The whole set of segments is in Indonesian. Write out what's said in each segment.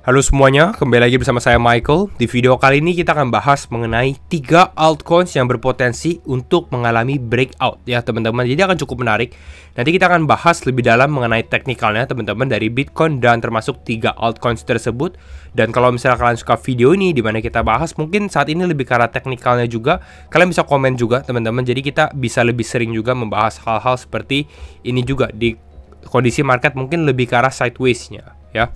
Halo semuanya, kembali lagi bersama saya Michael. Di video kali ini kita akan bahas mengenai 3 altcoins yang berpotensi untuk mengalami breakout ya teman-teman. Jadi akan cukup menarik. Nanti kita akan bahas lebih dalam mengenai teknikalnya teman-teman dari Bitcoin dan termasuk 3 altcoins tersebut. Dan kalau misalnya kalian suka video ini dimana kita bahas mungkin saat ini lebih ke arah teknikalnya juga, kalian bisa komen juga teman-teman. Jadi kita bisa lebih sering juga membahas hal-hal seperti ini juga di kondisi market mungkin lebih ke arah sideways-nya ya.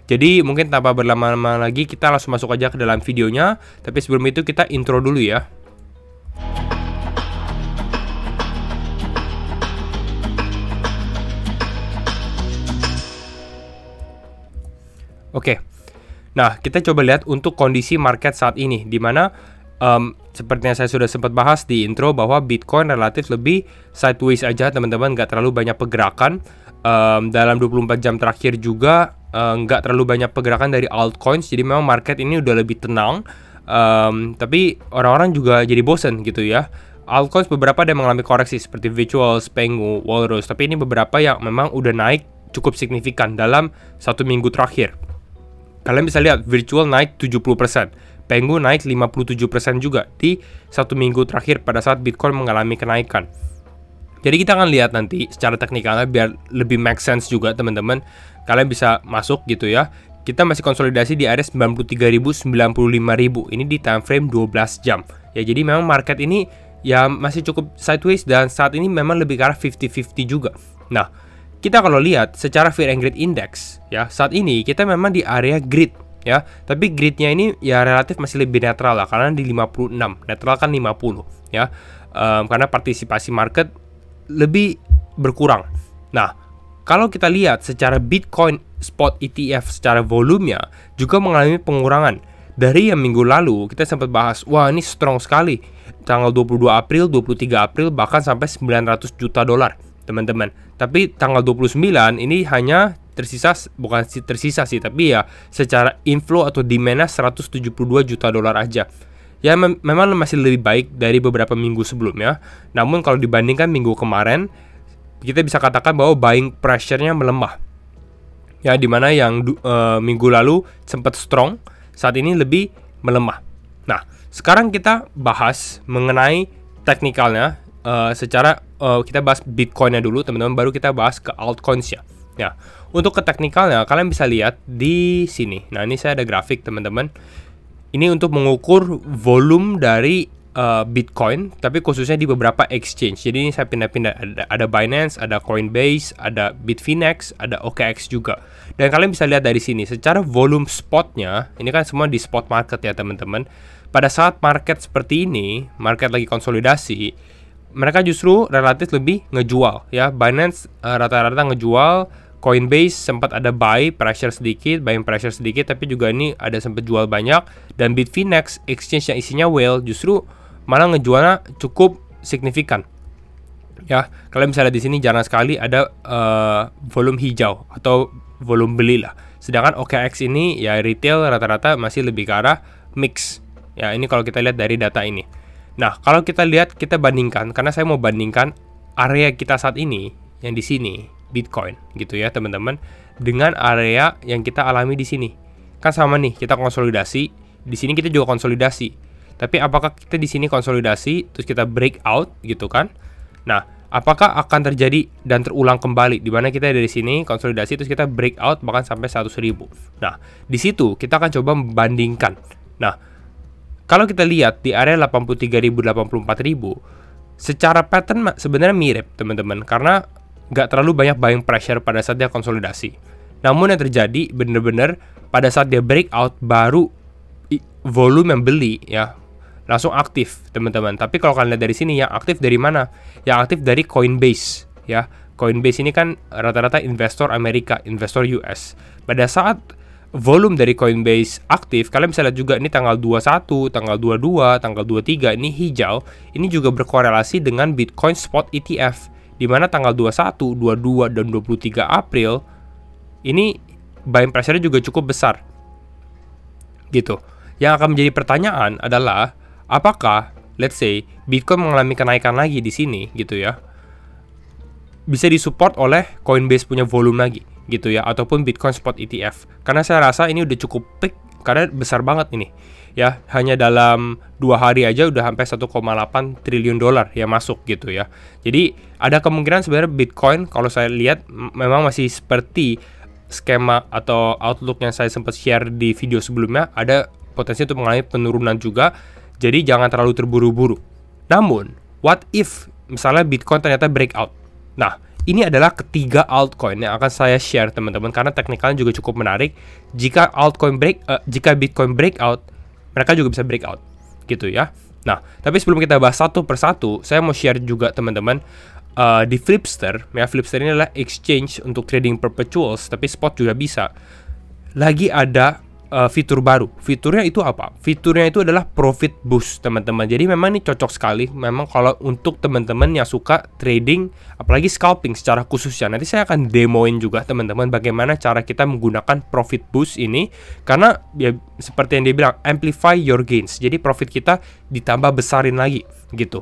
Jadi mungkin tanpa berlama-lama lagi kita langsung masuk aja ke dalam videonya. Tapi sebelum itu kita intro dulu ya. Oke. Nah, kita coba lihat untuk kondisi market saat ini, dimana seperti yang saya sudah sempat bahas di intro bahwa Bitcoin relatif lebih sideways aja teman-teman, nggak terlalu banyak pergerakan. Dalam 24 jam terakhir juga nggak terlalu banyak pergerakan dari altcoins, jadi memang market ini udah lebih tenang. Tapi orang-orang juga jadi bosen gitu ya. Altcoins beberapa ada yang mengalami koreksi seperti Virtuals, Pengu, Walrus, tapi ini beberapa yang memang udah naik cukup signifikan dalam 1 minggu terakhir. Kalian bisa lihat Virtual naik 70%, Pengu naik 57% juga di 1 minggu terakhir pada saat Bitcoin mengalami kenaikan. Jadi kita akan lihat nanti secara teknikalnya biar lebih make sense juga teman-teman. Kalian bisa masuk gitu ya. Kita masih konsolidasi di area 93.000, 95.000. Ini di time frame 12 jam. Ya jadi memang market ini ya masih cukup sideways dan saat ini memang lebih ke arah 50-50 juga. Nah, kita kalau lihat secara Fear and Greed Index ya, saat ini kita memang di area grid ya. Tapi gridnya ini ya relatif masih lebih netral lah karena di 56. Netral kan 50 ya. Karena partisipasi market lebih berkurang. Nah, kalau kita lihat secara Bitcoin spot ETF secara volumenya juga mengalami pengurangan. Dari yang minggu lalu kita sempat bahas, wah ini strong sekali. Tanggal 22 April, 23 April bahkan sampai 900 juta dolar, teman-teman. Tapi tanggal 29 ini hanya tersisa, bukan tersisa sih, tapi ya secara inflow atau demand-nya 172 juta dolar aja. Ya memang masih lebih baik dari beberapa minggu sebelumnya. Namun kalau dibandingkan minggu kemarin, kita bisa katakan bahwa buying pressure-nya melemah. Ya dimana yang minggu lalu sempat strong, saat ini lebih melemah. Nah, sekarang kita bahas mengenai teknikalnya. Kita bahas Bitcoin-nya dulu teman-teman, baru kita bahas ke altcoins-nya. Ya, untuk ke teknikalnya kalian bisa lihat di sini. Nah, ini saya ada grafik teman-teman. Ini untuk mengukur volume dari Bitcoin, tapi khususnya di beberapa exchange. Jadi ini saya pindah-pindah. Ada Binance, ada Coinbase, ada Bitfinex, ada OKX juga. Dan kalian bisa lihat dari sini, secara volume spotnya, ini kan semua di spot market ya teman-teman. Pada saat market seperti ini, market lagi konsolidasi, mereka justru relatif lebih ngejual ya. Binance rata-rata ngejual. Coinbase sempat ada buying pressure sedikit, tapi juga ini ada sempat jual banyak. Dan Bitfinex, exchange yang isinya whale, justru malah ngejualnya cukup signifikan. Ya, kalian bisa lihat di sini jarang sekali ada volume hijau atau volume beli lah. Sedangkan OKX ini ya retail rata-rata masih lebih ke arah mix. Ya, ini kalau kita lihat dari data ini. Nah, kalau kita lihat, kita bandingkan, karena saya mau bandingkan area kita saat ini yang di sini. Bitcoin gitu ya teman-teman, dengan area yang kita alami di sini. Kan sama nih, kita konsolidasi, di sini kita juga konsolidasi. Tapi apakah kita di sini konsolidasi terus kita breakout gitu kan? Nah, apakah akan terjadi dan terulang kembali di mana kita dari sini konsolidasi terus kita breakout bahkan sampai 100.000. Nah, di situ kita akan coba membandingkan. Nah, kalau kita lihat di area 83.000 84.000, secara pattern sebenarnya mirip teman-teman, karena nggak terlalu banyak buying pressure pada saat dia konsolidasi. Namun yang terjadi benar-benar pada saat dia breakout baru volume yang beli ya langsung aktif teman-teman. Tapi kalau kalian lihat dari sini, yang aktif dari mana? Yang aktif dari Coinbase ya. Coinbase ini kan rata-rata investor Amerika, investor US. Pada saat volume dari Coinbase aktif, kalian bisa lihat juga ini tanggal 21, tanggal 22, tanggal 23 ini hijau. Ini juga berkorelasi dengan Bitcoin spot ETF. Di mana tanggal 21, 22, dan 23 April ini buying pressure juga cukup besar gitu. Yang akan menjadi pertanyaan adalah apakah let's say Bitcoin mengalami kenaikan lagi di sini gitu ya, bisa disupport oleh Coinbase punya volume lagi. gitu ya, ataupun Bitcoin Spot ETF. Karena saya rasa ini udah cukup peak karena besar banget ini. Ya, hanya dalam 2 hari aja udah sampai 1,8 triliun dolar yang masuk gitu ya. Jadi ada kemungkinan sebenarnya Bitcoin kalau saya lihat memang masih seperti skema atau outlook yang saya sempat share di video sebelumnya, ada potensi untuk mengalami penurunan juga. Jadi jangan terlalu terburu-buru. Namun, what if misalnya Bitcoin ternyata breakout? Nah, ini adalah ketiga altcoin yang akan saya share teman-teman karena teknikalnya juga cukup menarik. Jika Bitcoin breakout, mereka juga bisa breakout gitu ya. Nah, tapi sebelum kita bahas satu persatu, saya mau share juga teman-teman di Flipster. Ya, Flipster ini adalah exchange untuk trading perpetuals, tapi spot juga bisa. Lagi ada fitur baru. Fiturnya itu apa? Fiturnya itu adalah profit boost, teman-teman. Jadi memang ini cocok sekali memang kalau untuk teman-teman yang suka trading, apalagi scalping secara khususnya. Nanti saya akan demoin juga teman-teman bagaimana cara kita menggunakan profit boost ini, karena ya seperti yang dia bilang, amplify your gains. Jadi profit kita ditambah besarin lagi gitu.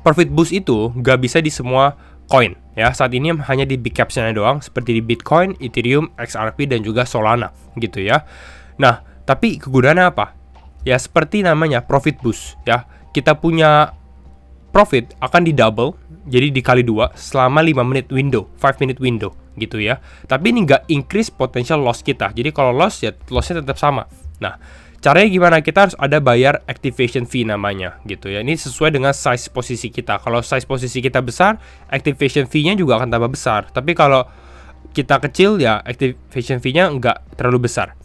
Profit boost itu nggak bisa di semua coin ya, saat ini hanya di big capsnya doang, seperti di Bitcoin, Ethereum, XRP dan juga Solana gitu ya. Nah, tapi kegunaannya apa? Ya seperti namanya profit boost ya. Kita punya profit akan di double, jadi dikali 2 selama 5 minute window, 5 minute window gitu ya. Tapi ini nggak increase potential loss kita. Jadi kalau loss ya lossnya tetap sama. Nah, caranya gimana? Kita harus ada bayar activation fee namanya gitu ya. Ini sesuai dengan size posisi kita. Kalau size posisi kita besar, activation fee-nya juga akan tambah besar. Tapi kalau kita kecil ya activation fee-nya nggak terlalu besar.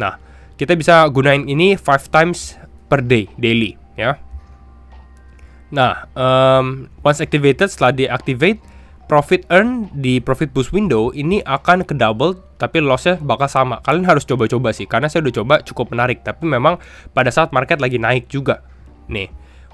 Nah, kita bisa gunain ini 5 times per day, daily ya. Nah, once activated, setelah deactivate, profit earn di profit boost window ini akan ke double, tapi lossnya bakal sama. Kalian harus coba-coba sih, karena saya udah coba cukup menarik. Tapi memang pada saat market lagi naik juga. Nih,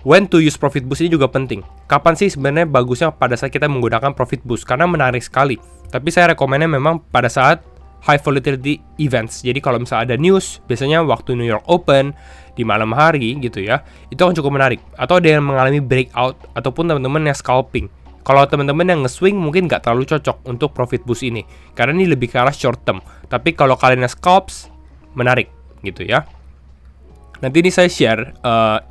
when to use profit boost ini juga penting. Kapan sih sebenarnya bagusnya pada saat kita menggunakan profit boost? Karena menarik sekali. Tapi saya rekomennya memang pada saat high volatility events. Jadi kalau misalnya ada news, biasanya waktu New York Open di malam hari gitu ya, itu akan cukup menarik. Atau ada yang mengalami breakout, ataupun teman-teman yang scalping. Kalau teman-teman yang nge-swing mungkin nggak terlalu cocok untuk profit boost ini, karena ini lebih ke arah short term. Tapi kalau kalian yang scalps, menarik gitu ya. Nanti ini saya share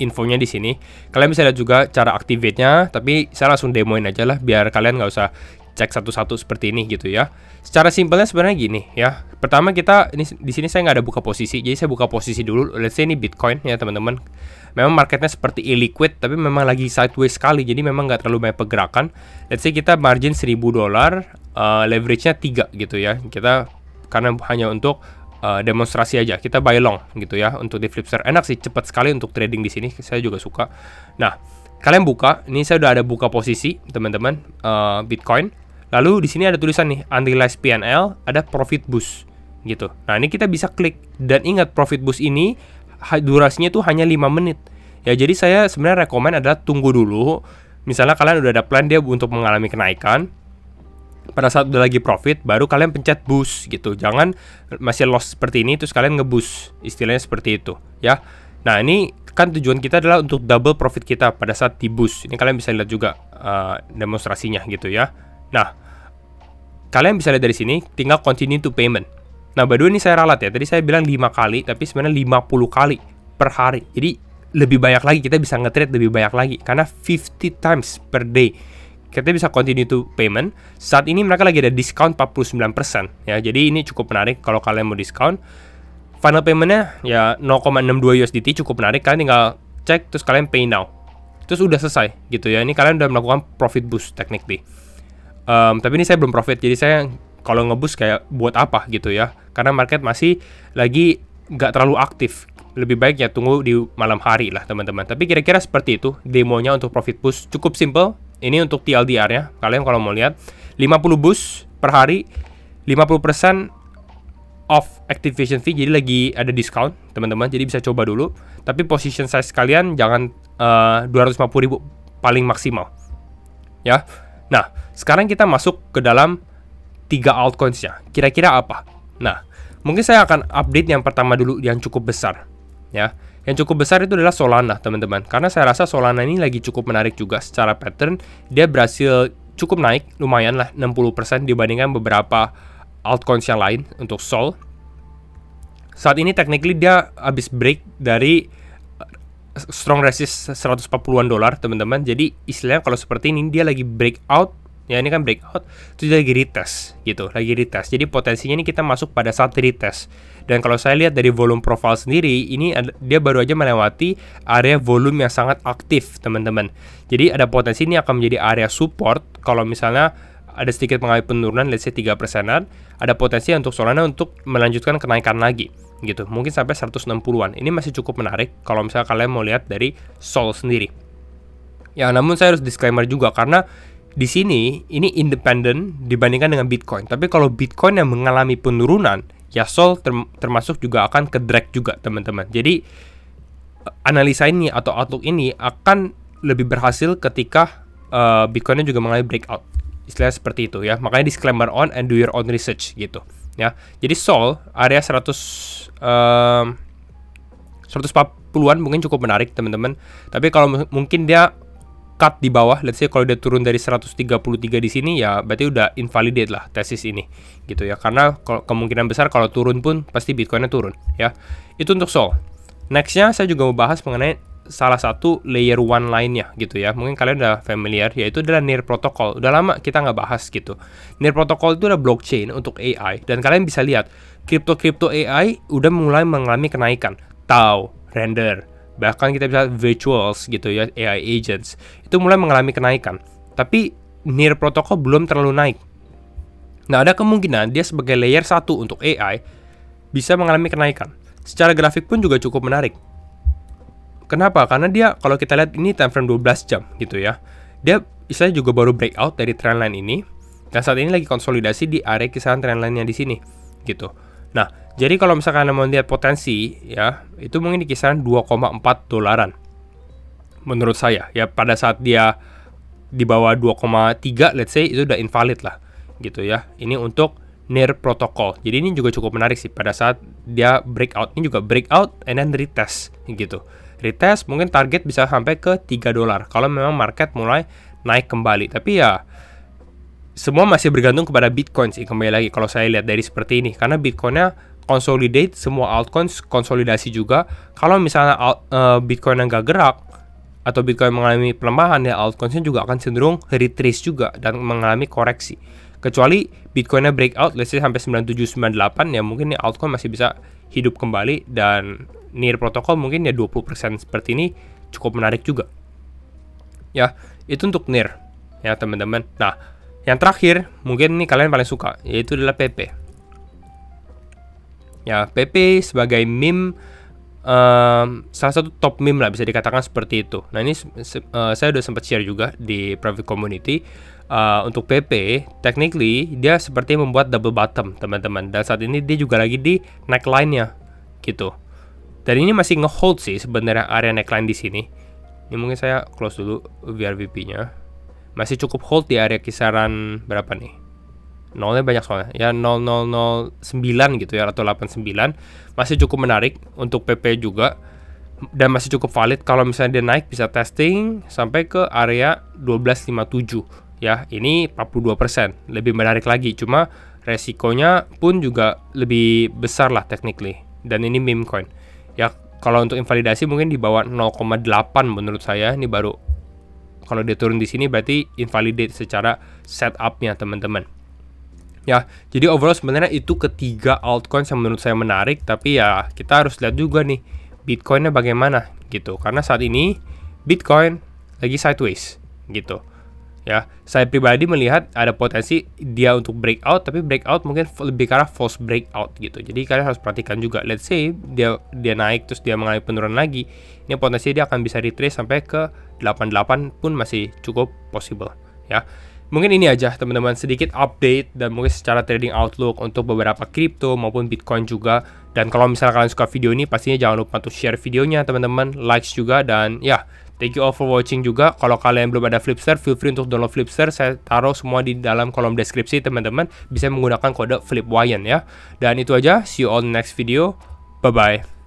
infonya di sini. Kalian bisa lihat juga cara activate-nya, tapi saya langsung demoin aja lah biar kalian nggak usah cek satu-satu seperti ini gitu ya. Secara simpelnya sebenarnya gini ya. Pertama kita ini di sini saya nggak ada buka posisi, jadi saya buka posisi dulu. Let's say ini Bitcoin ya teman-teman. Memang marketnya seperti illiquid, tapi memang lagi sideways sekali, jadi memang nggak terlalu banyak pergerakan. Let's say kita margin $1.000, leverage-nya 3 gitu ya. Kita karena hanya untuk demonstrasi aja, kita buy long gitu ya. Untuk di Flipster enak sih, cepat sekali untuk trading di sini. Saya juga suka. Nah, kalian buka, ini saya udah ada buka posisi teman-teman Bitcoin. Lalu di sini ada tulisan nih unrealized PNL, ada profit boost gitu. Nah, ini kita bisa klik, dan ingat profit boost ini durasinya tuh hanya 5 menit. Ya, jadi saya sebenarnya rekomen adalah tunggu dulu. Misalnya kalian udah ada plan dia untuk mengalami kenaikan. Pada saat udah lagi profit, baru kalian pencet boost gitu. Jangan masih loss seperti ini terus kalian nge-boost. Istilahnya seperti itu, ya. Nah, ini kan tujuan kita adalah untuk double profit kita pada saat di boost. Ini kalian bisa lihat juga demonstrasinya gitu ya. Nah, kalian bisa lihat dari sini, tinggal continue to payment. Nah, by the way ini saya ralat ya. Tadi saya bilang 5 kali, tapi sebenarnya 50 kali per hari. Jadi lebih banyak lagi, kita bisa nge-trade lebih banyak lagi. Karena 50 times per day. Kita bisa continue to payment. Saat ini mereka lagi ada diskon 49%. Ya, jadi ini cukup menarik kalau kalian mau diskon. Final paymentnya ya 0,62 USDT, cukup menarik. Kalian tinggal cek, terus kalian pay now. Terus udah selesai gitu ya. Ini kalian udah melakukan profit boost technically. Tapi ini saya belum profit, jadi saya kalau ngeboost kayak buat apa gitu ya, karena market masih lagi nggak terlalu aktif. Lebih baik ya tunggu di malam hari lah teman-teman. Tapi kira-kira seperti itu demonya untuk profit boost. Cukup simple. Ini untuk TLDR-nya. Kalian kalau mau lihat 50 boost per hari, 50% off activation fee, jadi lagi ada diskon teman-teman. Jadi bisa coba dulu. Tapi position size kalian jangan 250.000 paling maksimal. Ya. Nah, sekarang kita masuk ke dalam 3 altcoins-nya. Kira-kira apa? Nah, mungkin saya akan update yang pertama dulu yang cukup besar. Ya, yang cukup besar itu adalah Solana, teman-teman. Karena saya rasa Solana ini lagi cukup menarik juga secara pattern. Dia berhasil cukup naik, lumayan lah 60% dibandingkan beberapa altcoins yang lain untuk Sol. Saat ini technically dia habis break dari strong resist 140-an dolar, teman-teman. Jadi istilahnya kalau seperti ini dia lagi breakout, ya ini kan breakout, itu dia lagi retest gitu, lagi retest. Jadi potensinya ini kita masuk pada saat retest. Dan kalau saya lihat dari volume profile sendiri, ini dia baru aja melewati area volume yang sangat aktif, teman-teman. Jadi ada potensi ini akan menjadi area support kalau misalnya ada sedikit mengalami penurunan, let's say 3%-an, ada potensi untuk Solana untuk melanjutkan kenaikan lagi gitu, mungkin sampai 160-an. Ini masih cukup menarik kalau misalnya kalian mau lihat dari Sol sendiri. Ya, namun saya harus disclaimer juga karena di sini ini independen dibandingkan dengan Bitcoin. Tapi kalau Bitcoin yang mengalami penurunan, ya Sol termasuk juga akan ke drag juga, teman-teman. Jadi analisa ini atau outlook ini akan lebih berhasil ketika Bitcoinnya juga mengalami breakout. Istilahnya seperti itu ya. Makanya disclaimer on and do your own research gitu. Ya, jadi Sol area 140-an mungkin cukup menarik, teman-teman. Tapi kalau mungkin dia cut di bawah, let's say kalau dia turun dari 133 di sini, ya berarti udah invalidate lah tesis ini gitu ya. Karena kemungkinan besar kalau turun pun pasti Bitcoinnya turun ya. Itu untuk Sol. Nextnya saya juga mau bahas mengenai salah satu layer 1 lainnya gitu ya. Mungkin kalian udah familiar, yaitu adalah NEAR protocol. Udah lama kita nggak bahas gitu. NEAR protocol itu adalah blockchain untuk AI, dan kalian bisa lihat kripto AI udah mulai mengalami kenaikan. Tau, Render, bahkan kita bisa virtuals gitu ya, AI agents itu mulai mengalami kenaikan. Tapi NEAR protocol belum terlalu naik. Nah, ada kemungkinan dia sebagai layer 1 untuk AI bisa mengalami kenaikan. Secara grafik pun juga cukup menarik. Kenapa? Karena dia, kalau kita lihat ini time frame 12 jam gitu ya. Dia istilahnya juga baru breakout dari trendline ini. Dan saat ini lagi konsolidasi di area kisaran trendline-nya di sini gitu. Nah, jadi kalau misalkan Anda mau lihat potensi ya, itu mungkin di kisaran 2,4 dolaran. Menurut saya ya, pada saat dia di bawah 2,3 let's say itu udah invalid lah gitu ya. Ini untuk NEAR protocol. Jadi ini juga cukup menarik sih pada saat dia breakout. Ini juga breakout and then retest gitu. Retest mungkin target bisa sampai ke 3 dolar kalau memang market mulai naik kembali. Tapi ya semua masih bergantung kepada Bitcoin sih, kembali lagi kalau saya lihat dari seperti ini. Karena Bitcoinnya consolidate, semua altcoins konsolidasi juga. Kalau misalnya Bitcoin yang nggak gerak atau Bitcoin mengalami pelemahan, ya altcoinsnya juga akan cenderung retrace juga dan mengalami koreksi. Kecuali Bitcoinnya breakout, let's say sampai 9798, ya mungkin nih altcoin masih bisa hidup kembali, dan NEAR protokol mungkin ya 20% seperti ini cukup menarik juga. Ya, itu untuk NEAR ya teman-teman. Nah, yang terakhir mungkin ini kalian paling suka, yaitu adalah PP. Ya, PP sebagai meme, salah satu top meme lah bisa dikatakan seperti itu. Nah, ini saya udah sempat share juga di private community. Untuk PP, technically dia seperti membuat double bottom, teman-teman. Dan saat ini dia juga lagi di neckline-nya gitu. Dan ini masih nge-hold sih sebenarnya area neckline di sini. Ini mungkin saya close dulu VRVP-nya. Masih cukup hold di area kisaran berapa nih? Nolnya banyak soalnya. Ya 0009 gitu ya, atau 89. Masih cukup menarik untuk PP juga. Dan masih cukup valid kalau misalnya dia naik bisa testing sampai ke area 1257. Ya, ini 42%. Lebih menarik lagi. Cuma resikonya pun juga lebih besar lah technically. Dan ini meme coin. Ya, kalau untuk invalidasi mungkin di bawah 0,8 menurut saya. Ini baru, kalau dia turun di sini berarti invalidate secara setup-nya, teman-teman. Ya, jadi overall sebenarnya itu ketiga altcoin yang menurut saya menarik. Tapi ya kita harus lihat juga nih Bitcoinnya bagaimana gitu. Karena saat ini Bitcoin lagi sideways gitu. Ya, saya pribadi melihat ada potensi dia untuk breakout, tapi breakout mungkin lebih ke arah false breakout gitu. Jadi kalian harus perhatikan juga. Let's say dia naik terus dia mengalami penurunan lagi, ini potensi dia akan bisa retrace sampai ke 88 pun masih cukup possible ya. Mungkin ini aja teman-teman, sedikit update dan mungkin secara trading outlook untuk beberapa kripto maupun Bitcoin juga. Dan kalau misalnya kalian suka video ini, pastinya jangan lupa untuk share videonya teman-teman, likes juga, dan ya, thank you all for watching juga. Kalau kalian belum ada Flipster, feel free untuk download Flipster. Saya taruh semua di dalam kolom deskripsi teman-teman. Bisa menggunakan kode FlipWayan ya. Dan itu aja, see you all in the next video. Bye-bye.